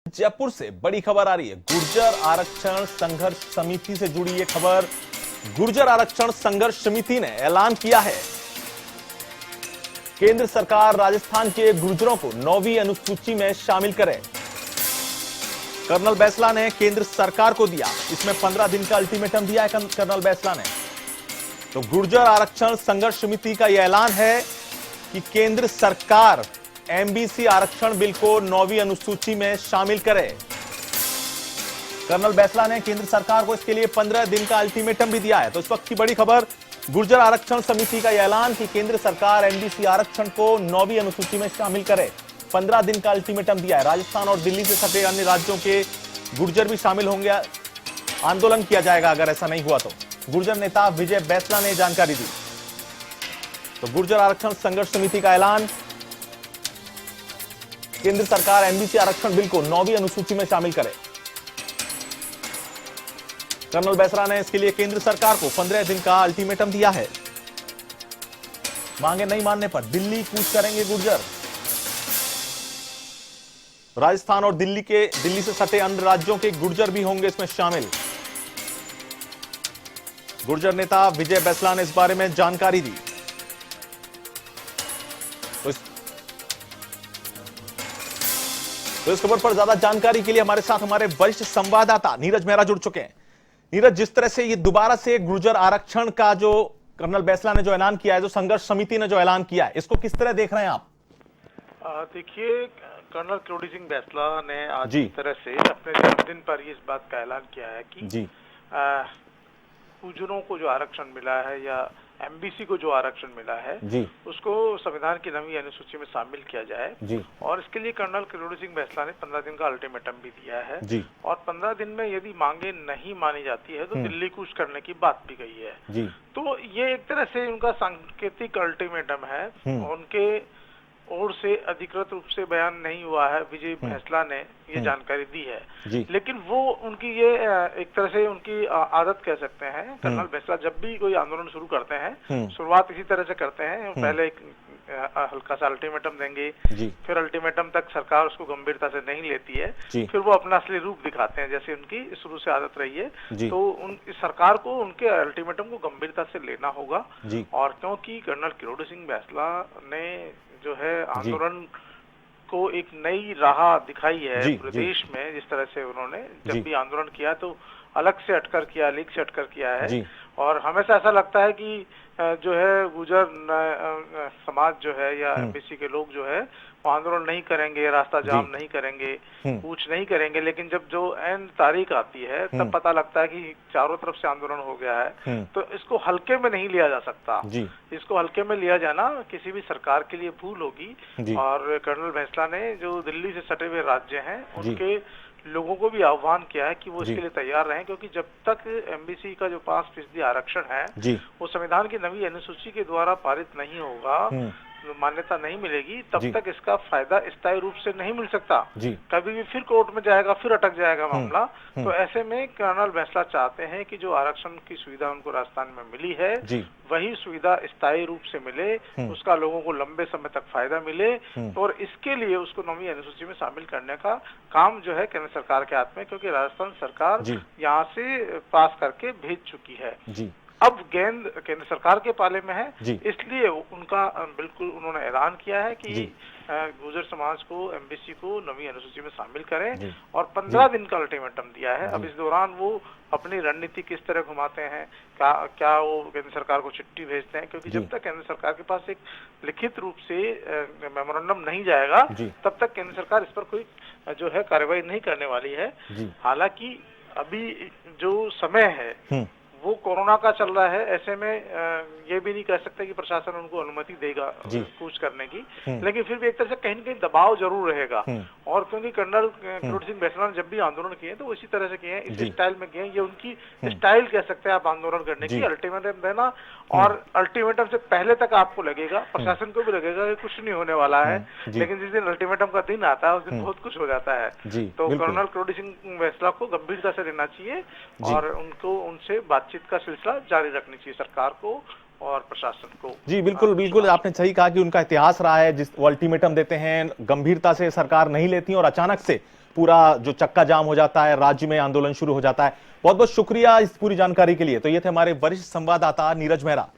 जयपुर से बड़ी खबर आ रही है। गुर्जर आरक्षण संघर्ष समिति से जुड़ी ये खबर। गुर्जर आरक्षण संघर्ष समिति ने ऐलान किया है, केंद्र सरकार राजस्थान के गुर्जरों को 9वीं अनुसूची में शामिल करे। कर्नल बैंसला ने केंद्र सरकार को दिया, इसमें 15 दिन का अल्टीमेटम दिया है कर्नल बैंसला ने। तो गुर्जर आरक्षण संघर्ष समिति का यह ऐलान है कि केंद्र सरकार एमबीसी आरक्षण बिल को 9वीं अनुसूची में शामिल करे। कर्नल बैंसला ने केंद्र सरकार को इसके लिए 15 दिन का अल्टीमेटम भी दिया है। तो इस वक्त की बड़ी खबर, गुर्जर आरक्षण समिति का यह ऐलान कि केंद्र सरकार एमबीसी आरक्षण को 9वीं अनुसूची में शामिल करे। 15 दिन का अल्टीमेटम दिया है। राजस्थान और दिल्ली से सटे अन्य राज्यों के गुर्जर भी शामिल होंगे। आंदोलन किया जाएगा अगर ऐसा नहीं हुआ तो। गुर्जर नेता विजय बैंसला ने जानकारी दी। तो गुर्जर आरक्षण संघर्ष समिति का ऐलान, केंद्र सरकार एमबीसी आरक्षण बिल को 9वीं अनुसूची में शामिल करे। कर्नल बैंसला ने इसके लिए केंद्र सरकार को 15 दिन का अल्टीमेटम दिया है। मांगे नहीं मानने पर दिल्ली कूच करेंगे गुर्जर। राजस्थान और दिल्ली से सटे अन्य राज्यों के गुर्जर भी होंगे इसमें शामिल। गुर्जर नेता विजय बैंसला ने इस बारे में जानकारी दी। तो इस खबर पर ज्यादा जानकारी के लिए हमारे साथ हमारे वरिष्ठ संवाददाता नीरज मेहरा जुड़ चुके हैं। नीरज, जिस तरह से ये दोबारा से गुर्जर आरक्षण का जो कर्नल बैंसला ने जो ऐलान किया है, जो संघर्ष समिति ने जो ऐलान किया है, इसको किस तरह देख रहे हैं आप? देखिए, कर्नल किरोड़ी सिंह बैंसला ने आज इस तरह से अपने जन्मदिन पर इस बात का ऐलान किया है कि गुर्जरों को जो आरक्षण मिला है या एमबीसी को जो आरक्षण मिला है उसको संविधान की 9वीं अनुसूची में शामिल किया जाए। और इसके लिए कर्नल किरोड़ी सिंह बैंसला ने 15 दिन का अल्टीमेटम भी दिया है। और 15 दिन में यदि मांगे नहीं मानी जाती है तो दिल्ली कूच करने की बात भी कही है। तो ये एक तरह से उनका सांकेतिक अल्टीमेटम है। उनके ओर से अधिकृत रूप से बयान नहीं हुआ है। विजय बैंसला ने ये जानकारी दी है, लेकिन वो उनकी ये एक तरह से उनकी आदत कह सकते हैं। कर्नल बैंसला जब भी कोई आंदोलन शुरू करते हैं, शुरुआत इसी तरह से करते हैं। पहले एक हल्का सा अल्टीमेटम देंगे, फिर अल्टीमेटम तक सरकार उसको गंभीरता से नहीं लेती है, फिर वो अपना असली रूप दिखाते हैं, जैसे उनकी शुरू से आदत रही है। तो सरकार को उनके अल्टीमेटम को गंभीरता से लेना होगा। और क्योंकि कर्नल किरोड़ी सिंह बैंसला ने जो है आंदोलन को एक नई राह दिखाई है पूरे देश में। जिस तरह से उन्होंने जब भी आंदोलन किया तो अलग से हटकर किया, लीग से हटकर किया है। और हमेशा ऐसा लगता है कि जो है गुर्जर समाज जो है या एमबीसी के लोग जो है वो आंदोलन नहीं करेंगे, रास्ता जाम नहीं करेंगे, कूच नहीं करेंगे। लेकिन जब जो एन तारीख आती है तब पता लगता है कि चारों तरफ से आंदोलन हो गया है। तो इसको हल्के में नहीं लिया जा सकता। इसको हल्के में लिया जाना किसी भी सरकार के लिए भूल होगी। और कर्नल बैंसला ने जो दिल्ली से सटे हुए राज्य हैं उनके लोगों को भी आह्वान किया है कि वो इसके लिए तैयार रहें, क्योंकि जब तक एमबीसी का जो 5% आरक्षण है वो संविधान की 9वीं अनुसूची के द्वारा पारित नहीं होगा, मान्यता नहीं मिलेगी, तब तक इसका फायदा स्थायी रूप से नहीं मिल सकता। कभी भी फिर कोर्ट में जाएगा, फिर अटक जाएगा मामला। तो ऐसे में कर्नल बैंसला चाहते हैं कि जो आरक्षण की सुविधा उनको राजस्थान में मिली है वही सुविधा स्थायी रूप से मिले, उसका लोगों को लंबे समय तक फायदा मिले। और इसके लिए उसको 9वीं अनुसूची में शामिल करने का काम जो है केंद्र सरकार के हाथ में, क्योंकि राजस्थान सरकार यहाँ से पास करके भेज चुकी है। अब गेंद केंद्र सरकार के पाले में है, इसलिए उनका बिल्कुल उन्होंने ऐलान किया है कि गुर्जर समाज को एमबीसी को 9वीं अनुसूची में शामिल करें। और 15 दिन का अल्टीमेटम दिया है। अब इस दौरान वो अपनी रणनीति किस तरह घुमाते हैं, क्या वो केंद्र सरकार को चिट्ठी भेजते हैं, क्योंकि जब तक केंद्र सरकार के पास एक लिखित रूप से मेमोरेंडम नहीं जाएगा तब तक केंद्र सरकार इस पर कोई जो है कार्रवाई नहीं करने वाली है। हालांकि अभी जो समय है वो कोरोना का चल रहा है, ऐसे में ये भी नहीं कह सकते कि प्रशासन उनको अनुमति देगा कूच करने की, लेकिन फिर भी एक तरह से कहीं न कहीं दबाव जरूर रहेगा। और क्योंकि कर्नल किरोड़ी सिंह बैंसला ने जब भी आंदोलन किए तो इसी तरह से किए हैं, इस स्टाइल में किए हैं। ये उनकी स्टाइल कह सकते हैं आप आंदोलन करने की, अल्टीमेटम देना। और अल्टीमेटम से पहले तक आपको लगेगा, प्रशासन को भी लगेगा कि कुछ नहीं होने वाला है, लेकिन जिस दिन अल्टीमेटम का दिन आता है उस दिन बहुत कुछ हो जाता है। तो कर्नल किरोड़ी सिंह बैंसला को गंभीरता से लेना चाहिए और उनको उनसे बातचीत का सिलसिला जारी रखनी चाहिए सरकार को और प्रशासन को। जी बिल्कुल बिल्कुल, आपने सही कहा कि उनका इतिहास रहा है, जिस वो अल्टीमेटम देते हैं गंभीरता से सरकार नहीं लेती और अचानक से पूरा जो चक्का जाम हो जाता है, राज्य में आंदोलन शुरू हो जाता है। बहुत बहुत शुक्रिया इस पूरी जानकारी के लिए। तो ये थे हमारे वरिष्ठ संवाददाता नीरज मेहरा।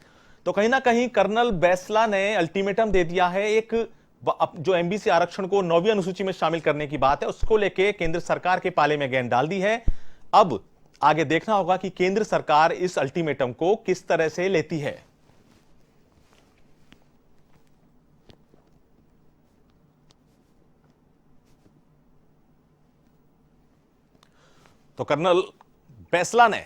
तो कहीं ना कहीं कर्नल बैसला ने अल्टीमेटम दे दिया है। एक जो एमबीसी आरक्षण को 9वीं अनुसूची में शामिल करने की बात है, उसको लेके केंद्र सरकार के पाले में गेंद डाल दी है। अब आगे देखना होगा कि केंद्र सरकार इस अल्टीमेटम को किस तरह से लेती है। तो कर्नल बैसला ने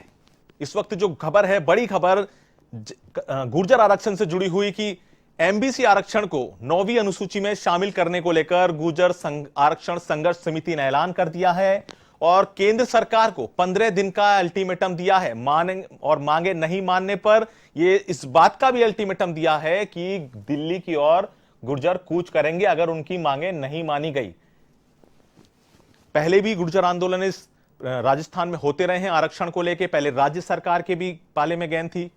इस वक्त जो खबर है, बड़ी खबर गुर्जर आरक्षण से जुड़ी हुई कि एमबीसी आरक्षण को 9वीं अनुसूची में शामिल करने को लेकर गुर्जर आरक्षण संघर्ष समिति ने ऐलान कर दिया है और केंद्र सरकार को 15 दिन का अल्टीमेटम दिया है। मांगे नहीं मानने पर यह इस बात का भी अल्टीमेटम दिया है कि दिल्ली की ओर गुर्जर कूच करेंगे अगर उनकी मांगे नहीं मानी गई। पहले भी गुर्जर आंदोलन इस राजस्थान में होते रहे हैं आरक्षण को लेकर। पहले राज्य सरकार के भी पाले में गेंद थी,